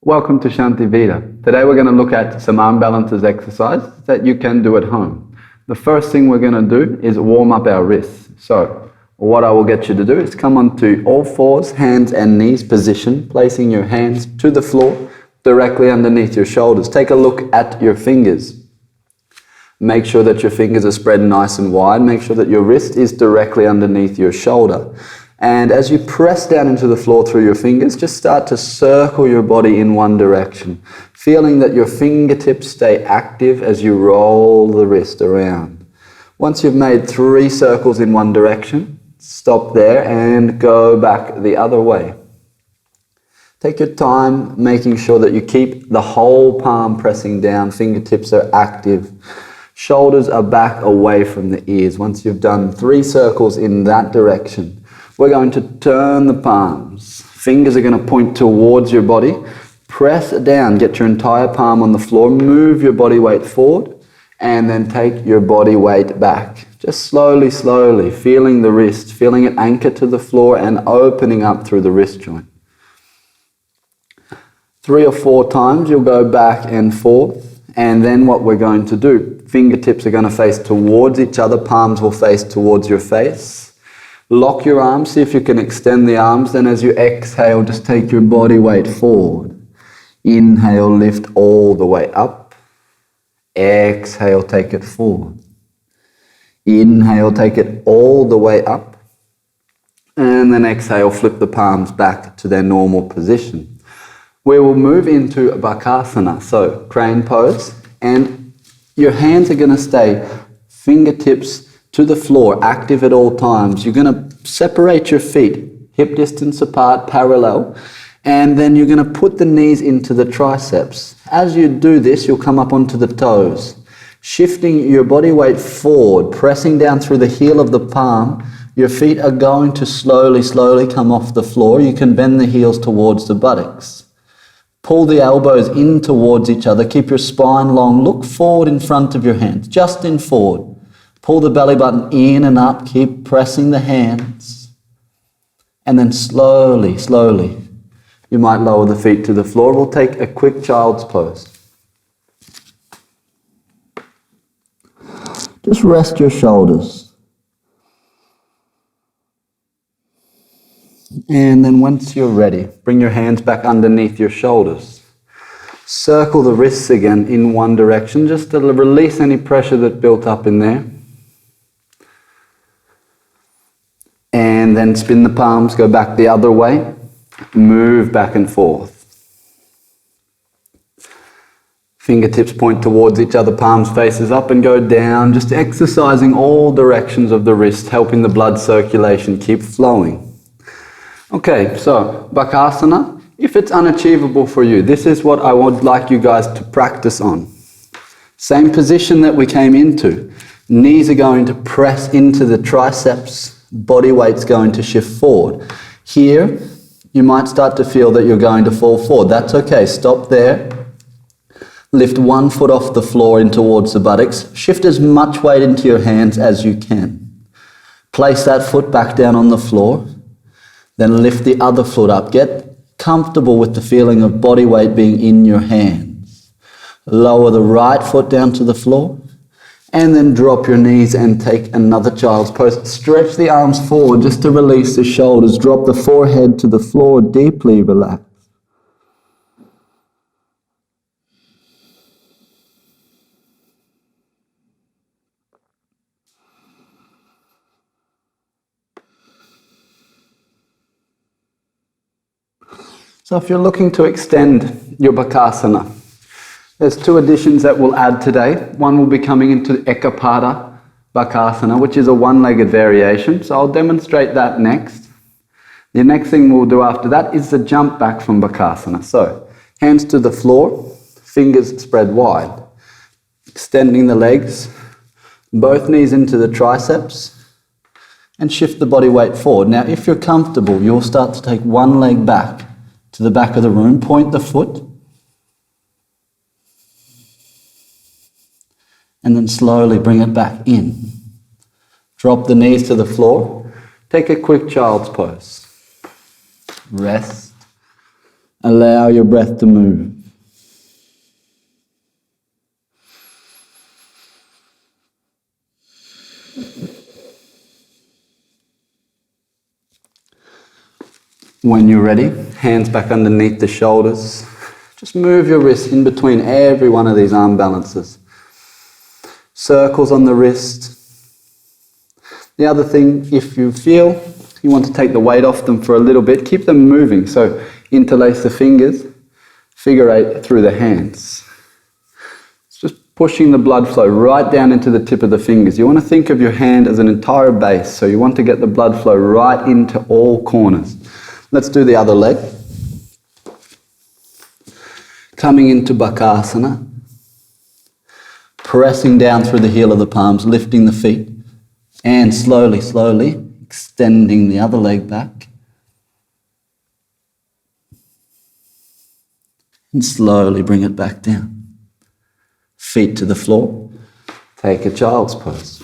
Welcome to Shanti Vida. Today we're going to look at some arm balances exercises that you can do at home. The first thing we're going to do is warm up our wrists. So what I will get you to do is come onto all fours, hands and knees position, placing your hands to the floor directly underneath your shoulders. Take a look at your fingers. Make sure that your fingers are spread nice and wide. Make sure that your wrist is directly underneath your shoulder. And as you press down into the floor through your fingers, just start to circle your body in one direction, feeling that your fingertips stay active as you roll the wrist around. Once you've made 3 circles in one direction, stop there and go back the other way. Take your time making sure that you keep the whole palm pressing down, fingertips are active, shoulders are back away from the ears. Once you've done 3 circles in that direction, we're going to turn the palms. Fingers are going to point towards your body. Press down, get your entire palm on the floor, move your body weight forward, and then take your body weight back. Just slowly, slowly, feeling the wrist, feeling it anchor to the floor and opening up through the wrist joint. 3 or 4 times you'll go back and forth, and then what we're going to do, fingertips are going to face towards each other, palms will face towards your face. Lock your arms, see if you can extend the arms. Then as you exhale, just take your body weight forward. Inhale, lift all the way up. Exhale, take it forward. Inhale, take it all the way up. And then exhale, flip the palms back to their normal position. We will move into Bakasana, so crane pose. And your hands are going to stay fingertips to the floor, active at all times. You're going to separate your feet, hip distance apart, parallel, and then you're going to put the knees into the triceps. As you do this, you'll come up onto the toes, shifting your body weight forward, pressing down through the heel of the palm. Your feet are going to slowly, slowly come off the floor. You can bend the heels towards the buttocks. Pull the elbows in towards each other. Keep your spine long. Look forward in front of your hands, just in forward. Pull the belly button in and up, keep pressing the hands. And then slowly, slowly, you might lower the feet to the floor. We'll take a quick child's pose. Just rest your shoulders. And then once you're ready, bring your hands back underneath your shoulders. Circle the wrists again in one direction, just to release any pressure that built up in there. And then spin the palms, go back the other way, move back and forth. Fingertips point towards each other, palms faces up and go down, just exercising all directions of the wrist, helping the blood circulation keep flowing. Okay, so Bakasana, if it's unachievable for you, this is what I would like you guys to practice on. Same position that we came into. Knees are going to press into the triceps. Body weight's going to shift forward. Here, you might start to feel that you're going to fall forward. That's okay. Stop there. Lift one foot off the floor in towards the buttocks. Shift as much weight into your hands as you can. Place that foot back down on the floor. Then lift the other foot up. Get comfortable with the feeling of body weight being in your hands. Lower the right foot down to the floor. And then drop your knees and take another child's pose. Stretch the arms forward just to release the shoulders. Drop the forehead to the floor, deeply relax. So if you're looking to extend your Bakasana, there's 2 additions that we'll add today. One will be coming into Ekkapada Bakasana, which is a one-legged variation. So I'll demonstrate that next. The next thing we'll do after that is the jump back from Bakasana. So hands to the floor, fingers spread wide. Extending the legs, both knees into the triceps, and shift the body weight forward. Now if you're comfortable, you'll start to take one leg back to the back of the room, point the foot, and then slowly bring it back in. Drop the knees to the floor. Take a quick child's pose. Rest. Allow your breath to move. When you're ready, hands back underneath the shoulders. Just move your wrists in between every one of these arm balances. Circles on the wrist. The other thing, if you feel you want to take the weight off them for a little bit, keep them moving. So interlace the fingers, figure 8 through the hands. It's just pushing the blood flow right down into the tip of the fingers. You want to think of your hand as an entire base, so you want to get the blood flow right into all corners. Let's do the other leg. Coming into Bakasana. Pressing down through the heel of the palms, lifting the feet. And slowly, slowly, extending the other leg back. And slowly bring it back down. Feet to the floor. Take a child's pose.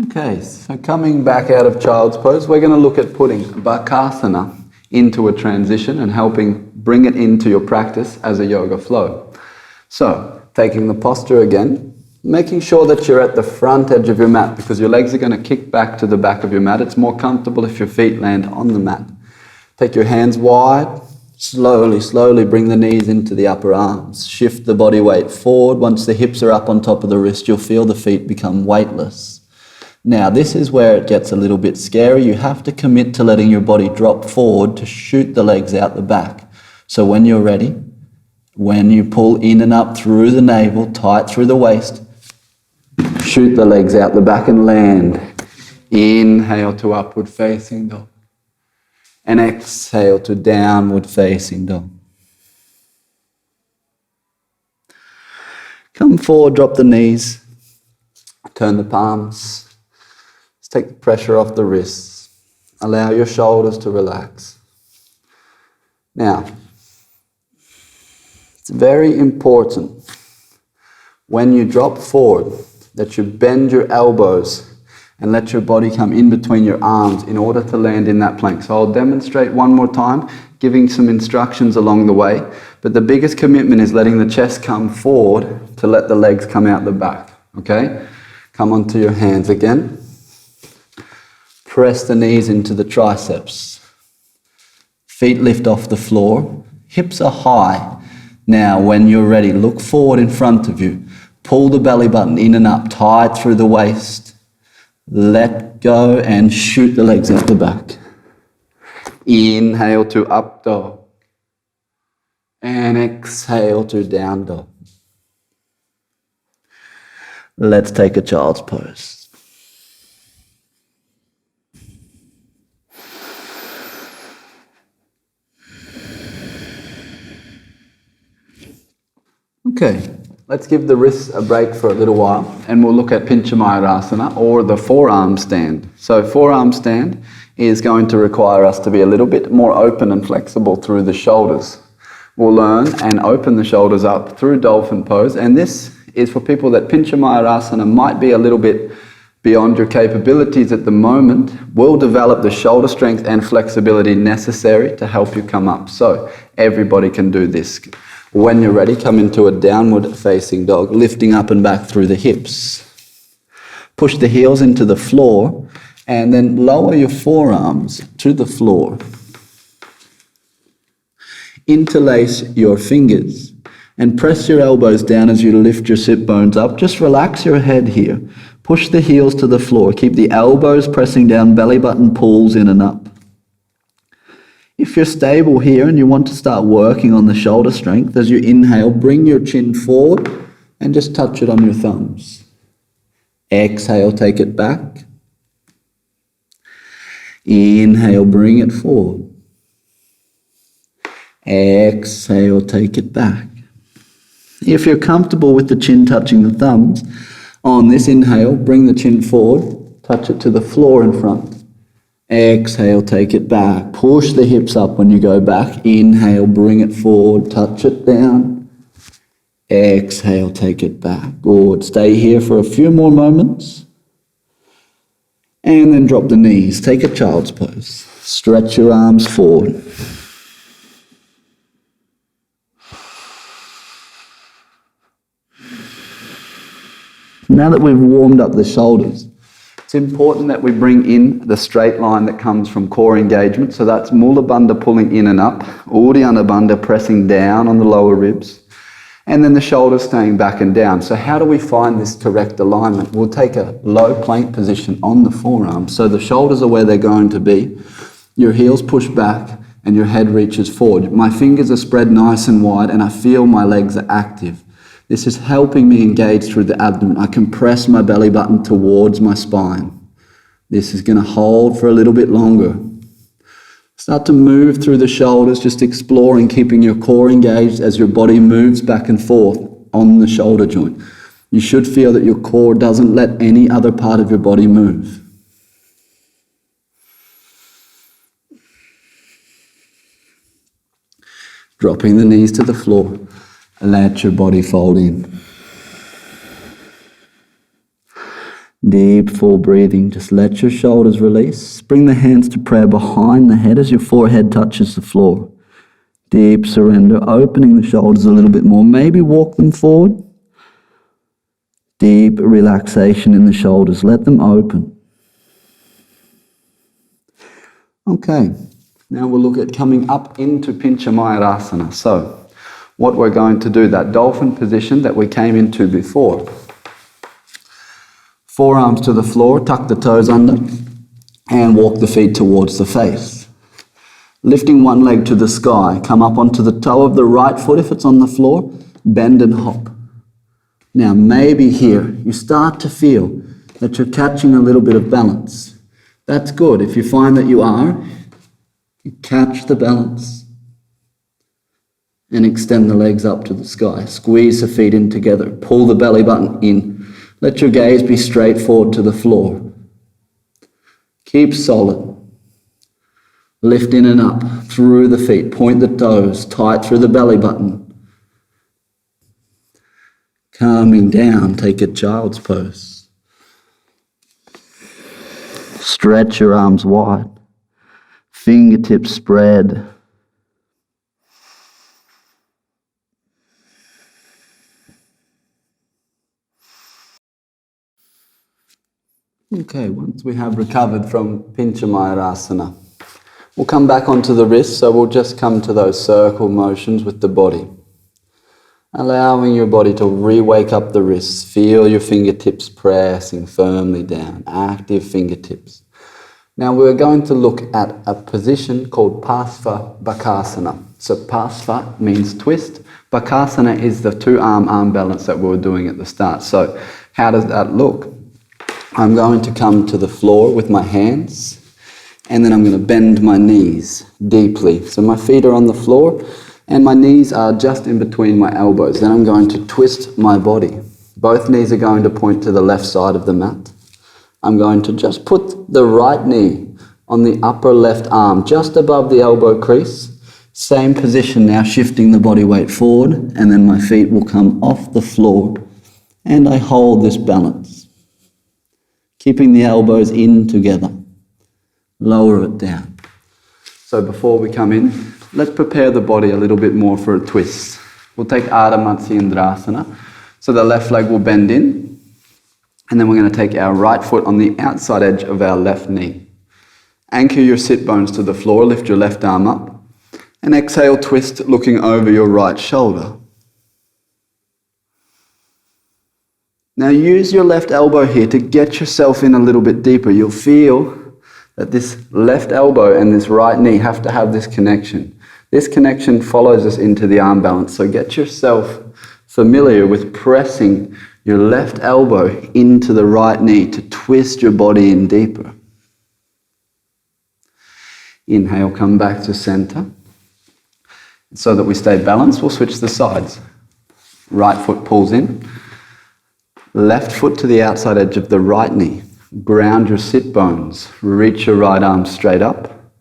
Okay, so coming back out of child's pose, we're going to look at putting Bakasana into a transition and helping bring it into your practice as a yoga flow. So, taking the posture again, making sure that you're at the front edge of your mat because your legs are going to kick back to the back of your mat. It's more comfortable if your feet land on the mat. Take your hands wide, slowly, slowly bring the knees into the upper arms. Shift the body weight forward. Once the hips are up on top of the wrist, you'll feel the feet become weightless. Now, this is where it gets a little bit scary. You have to commit to letting your body drop forward to shoot the legs out the back. So when you're ready, when you pull in and up through the navel, tight through the waist, shoot the legs out the back and land. Inhale to upward facing dog. And exhale to downward facing dog. Come forward, drop the knees, turn the palms. Take the pressure off the wrists. Allow your shoulders to relax. Now, it's very important when you drop forward that you bend your elbows and let your body come in between your arms in order to land in that plank. So I'll demonstrate one more time, giving some instructions along the way. But the biggest commitment is letting the chest come forward to let the legs come out the back. Okay? Come onto your hands again. Press the knees into the triceps. Feet lift off the floor. Hips are high. Now, when you're ready, look forward in front of you. Pull the belly button in and up, tight through the waist. Let go and shoot the legs out the back. Inhale to up dog. And exhale to down dog. Let's take a child's pose. Okay, let's give the wrists a break for a little while and we'll look at Pinchamayurasana or the forearm stand. So forearm stand is going to require us to be a little bit more open and flexible through the shoulders. We'll learn and open the shoulders up through Dolphin Pose, and this is for people that Pinchamayurasana might be a little bit beyond your capabilities at the moment. We'll develop the shoulder strength and flexibility necessary to help you come up. So everybody can do this. When you're ready, come into a downward facing dog, lifting up and back through the hips. Push the heels into the floor and then lower your forearms to the floor. Interlace your fingers and press your elbows down as you lift your sit bones up. Just relax your head here. Push the heels to the floor. Keep the elbows pressing down, belly button pulls in and up. If you're stable here and you want to start working on the shoulder strength, as you inhale, bring your chin forward and just touch it on your thumbs. Exhale, take it back. Inhale, bring it forward. Exhale, take it back. If you're comfortable with the chin touching the thumbs, on this inhale, bring the chin forward, touch it to the floor in front. Exhale, take it back. Push the hips up when you go back. Inhale, bring it forward, touch it down. Exhale, take it back. Good. Stay here for a few more moments. And then drop the knees. Take a child's pose. Stretch your arms forward. Now that we've warmed up the shoulders, it's important that we bring in the straight line that comes from core engagement. So that's Mula Bandha pulling in and up, Uddiyana Bandha pressing down on the lower ribs, and then the shoulders staying back and down. So how do we find this correct alignment? We'll take a low plank position on the forearms. So the shoulders are where they're going to be. Your heels push back and your head reaches forward. My fingers are spread nice and wide and I feel my legs are active. This is helping me engage through the abdomen. I compress my belly button towards my spine. This is going to hold for a little bit longer. Start to move through the shoulders, just exploring, keeping your core engaged as your body moves back and forth on the shoulder joint. You should feel that your core doesn't let any other part of your body move. Dropping the knees to the floor. Let your body fold in. Deep, full breathing. Just let your shoulders release. Bring the hands to prayer behind the head as your forehead touches the floor. Deep surrender, opening the shoulders a little bit more. Maybe walk them forward. Deep relaxation in the shoulders. Let them open. Okay, now we'll look at coming up into Pincha Mayurasana. So, what we're going to do, that dolphin position that we came into before. Forearms to the floor, tuck the toes under, and walk the feet towards the face. Lifting one leg to the sky, come up onto the toe of the right foot if it's on the floor, bend and hop. Now maybe here you start to feel that you're catching a little bit of balance. That's good. If you find that you are, you catch the balance. And extend the legs up to the sky. Squeeze the feet in together. Pull the belly button in. Let your gaze be straight forward to the floor. Keep solid. Lift in and up through the feet. Point the toes tight through the belly button. Calming down, take a child's pose. Stretch your arms wide. Fingertips spread. Okay, once we have recovered from Pincha Mayurasana, we'll come back onto the wrists, so we'll just come to those circle motions with the body. Allowing your body to re-wake up the wrists. Feel your fingertips pressing firmly down, active fingertips. Now we're going to look at a position called Ekkapada Bakasana. So Pasva means twist. Bakasana is the two-arm balance that we were doing at the start. So how does that look? I'm going to come to the floor with my hands, and then I'm going to bend my knees deeply. So my feet are on the floor, and my knees are just in between my elbows. Then I'm going to twist my body. Both knees are going to point to the left side of the mat. I'm going to just put the right knee on the upper left arm, just above the elbow crease. Same position now, shifting the body weight forward, and then my feet will come off the floor, and I hold this balance. Keeping the elbows in together. Lower it down. So before we come in, let's prepare the body a little bit more for a twist. We'll take Ardha Matsyendrasana. So the left leg will bend in, and then we're going to take our right foot on the outside edge of our left knee. Anchor your sit bones to the floor, lift your left arm up, and exhale, twist, looking over your right shoulder. Now use your left elbow here to get yourself in a little bit deeper. You'll feel that this left elbow and this right knee have to have this connection. This connection follows us into the arm balance. So get yourself familiar with pressing your left elbow into the right knee to twist your body in deeper. Inhale, come back to center. So that we stay balanced, we'll switch the sides. Right foot pulls in. Left foot to the outside edge of the right knee. Ground your sit bones. Reach your right arm straight up.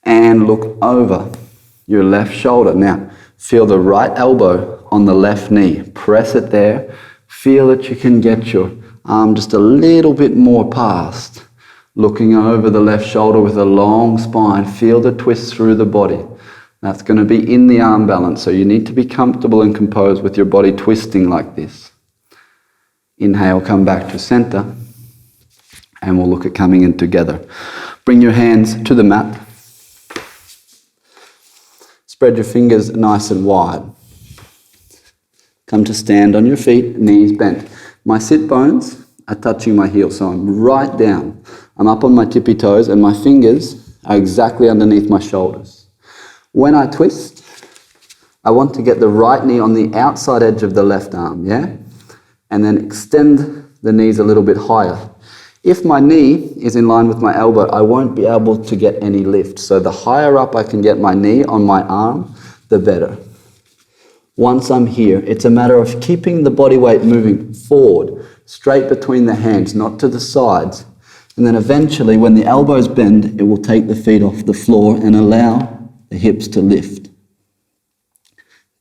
And look over your left shoulder. Now, feel the right elbow on the left knee. Press it there. Feel that you can get your arm just a little bit more past. Looking over the left shoulder with a long spine. Feel the twist through the body. That's going to be in the arm balance, so you need to be comfortable and composed with your body twisting like this. Inhale, come back to center, and we'll look at coming in together. Bring your hands to the mat. Spread your fingers nice and wide. Come to stand on your feet, knees bent. My sit bones are touching my heels, so I'm right down. I'm up on my tippy toes, and my fingers are exactly underneath my shoulders. When I twist, I want to get the right knee on the outside edge of the left arm, yeah? And then extend the knees a little bit higher. If my knee is in line with my elbow, I won't be able to get any lift. So the higher up I can get my knee on my arm, the better. Once I'm here, it's a matter of keeping the body weight moving forward, straight between the hands, not to the sides. And then eventually, when the elbows bend, it will take the feet off the floor and allow the hips to lift.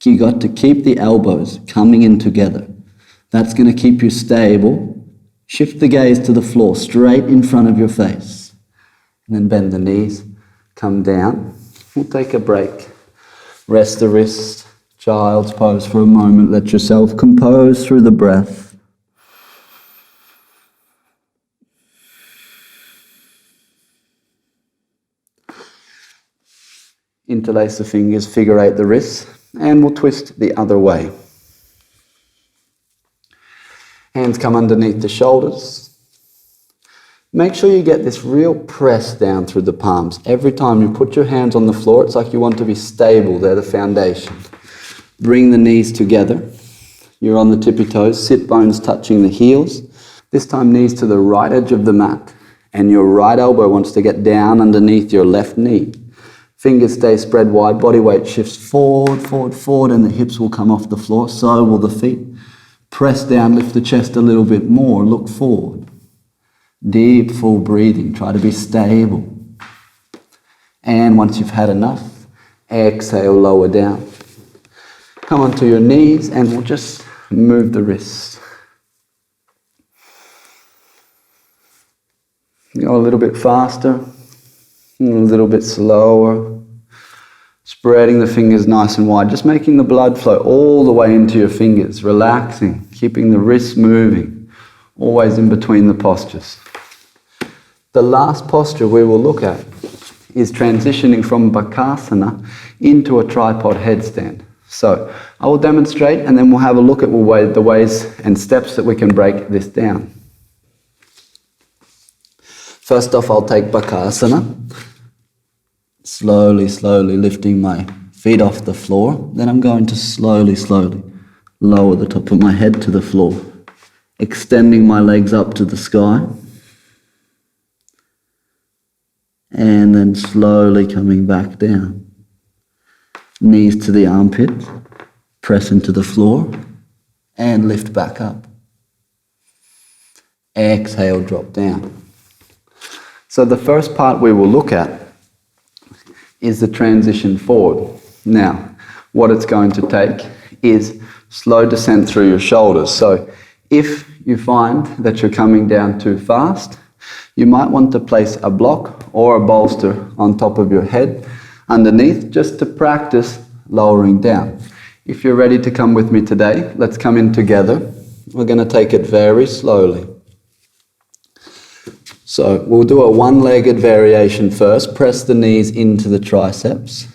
You got to keep the elbows coming in together. That's going to keep you stable. Shift the gaze to the floor, straight in front of your face. And then bend the knees, come down. We'll take a break. Rest the wrists, child's pose for a moment. Let yourself compose through the breath. Interlace the fingers, figure eight the wrists, and we'll twist the other way. Hands come underneath the shoulders. Make sure you get this real press down through the palms. Every time you put your hands on the floor, it's like you want to be stable. They're the foundation. Bring the knees together. You're on the tippy toes, sit bones touching the heels. This time knees to the right edge of the mat, and your right elbow wants to get down underneath your left knee. Fingers stay spread wide, body weight shifts forward, forward, forward, and the hips will come off the floor, so will the feet. Press down, lift the chest a little bit more, look forward. Deep, full breathing, try to be stable. And once you've had enough, exhale, lower down. Come onto your knees and we'll just move the wrists. Go a little bit faster. A little bit slower, spreading the fingers nice and wide, just making the blood flow all the way into your fingers, relaxing, keeping the wrists moving, always in between the postures. The last posture we will look at is transitioning from Bakasana into a Tripod Headstand. So I will demonstrate and then we'll have a look at the ways and steps that we can break this down. First off, I'll take Bakasana. Slowly, slowly lifting my feet off the floor. Then I'm going to slowly, slowly lower the top of my head to the floor. Extending my legs up to the sky. And then slowly coming back down. Knees to the armpit. Press into the floor. And lift back up. Exhale, drop down. So the first part we will look at is the transition forward. Now, what it's going to take is slow descent through your shoulders. So if you find that you're coming down too fast, you might want to place a block or a bolster on top of your head underneath just to practice lowering down. If you're ready to come with me today, let's come in together. We're going to take it very slowly. So we'll do a one-legged variation first. Press the knees into the triceps.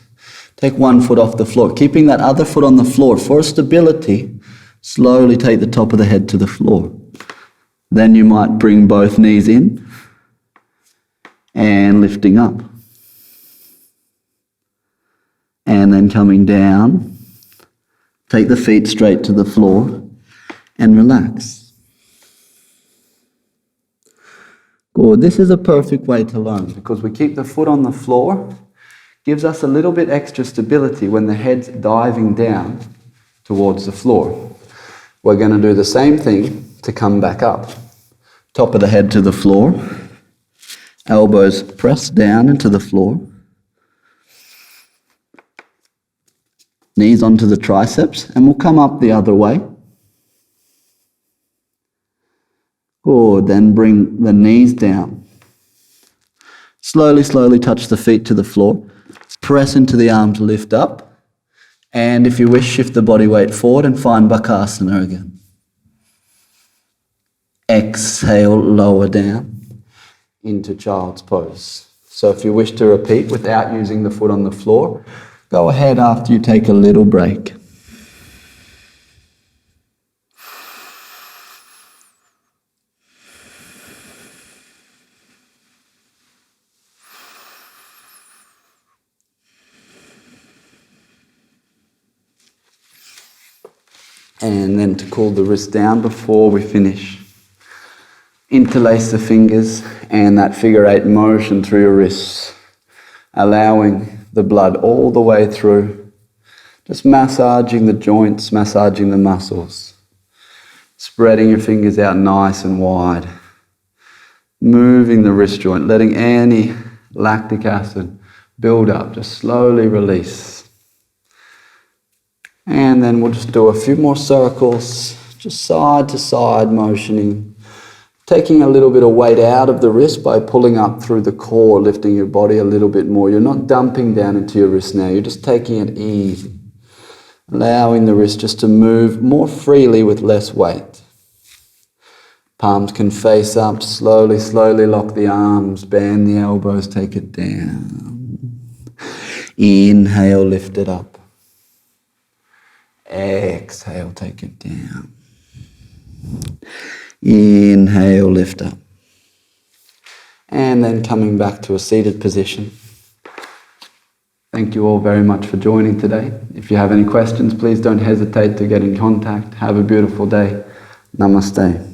Take one foot off the floor, keeping that other foot on the floor. For stability, slowly take the top of the head to the floor. Then you might bring both knees in and lifting up. And then coming down, take the feet straight to the floor and relax. Good. This is a perfect way to learn because we keep the foot on the floor, gives us a little bit extra stability when the head's diving down towards the floor. We're going to do the same thing to come back up. Top of the head to the floor, elbows pressed down into the floor, knees onto the triceps, and we'll come up the other way. Good, then bring the knees down. Slowly, slowly touch the feet to the floor. Press into the arms, lift up. And if you wish, shift the body weight forward and find Bakasana again. Exhale, lower down into Child's Pose. So if you wish to repeat without using the foot on the floor, go ahead after you take a little break. And then to cool the wrist down before we finish, interlace the fingers and that figure 8 motion through your wrists, allowing the blood all the way through, just massaging the joints, massaging the muscles, spreading your fingers out nice and wide, moving the wrist joint, letting any lactic acid build up, just slowly release. And then we'll just do a few more circles, just side to side motioning, taking a little bit of weight out of the wrist by pulling up through the core, lifting your body a little bit more. You're not dumping down into your wrist now, you're just taking it easy, allowing the wrist just to move more freely with less weight. Palms can face up, slowly, slowly lock the arms, bend the elbows, take it down. Inhale, lift it up. Exhale, take it down. Inhale, lift up. And then coming back to a seated position. Thank you all very much for joining today. If you have any questions, please don't hesitate to get in contact. Have a beautiful day. Namaste.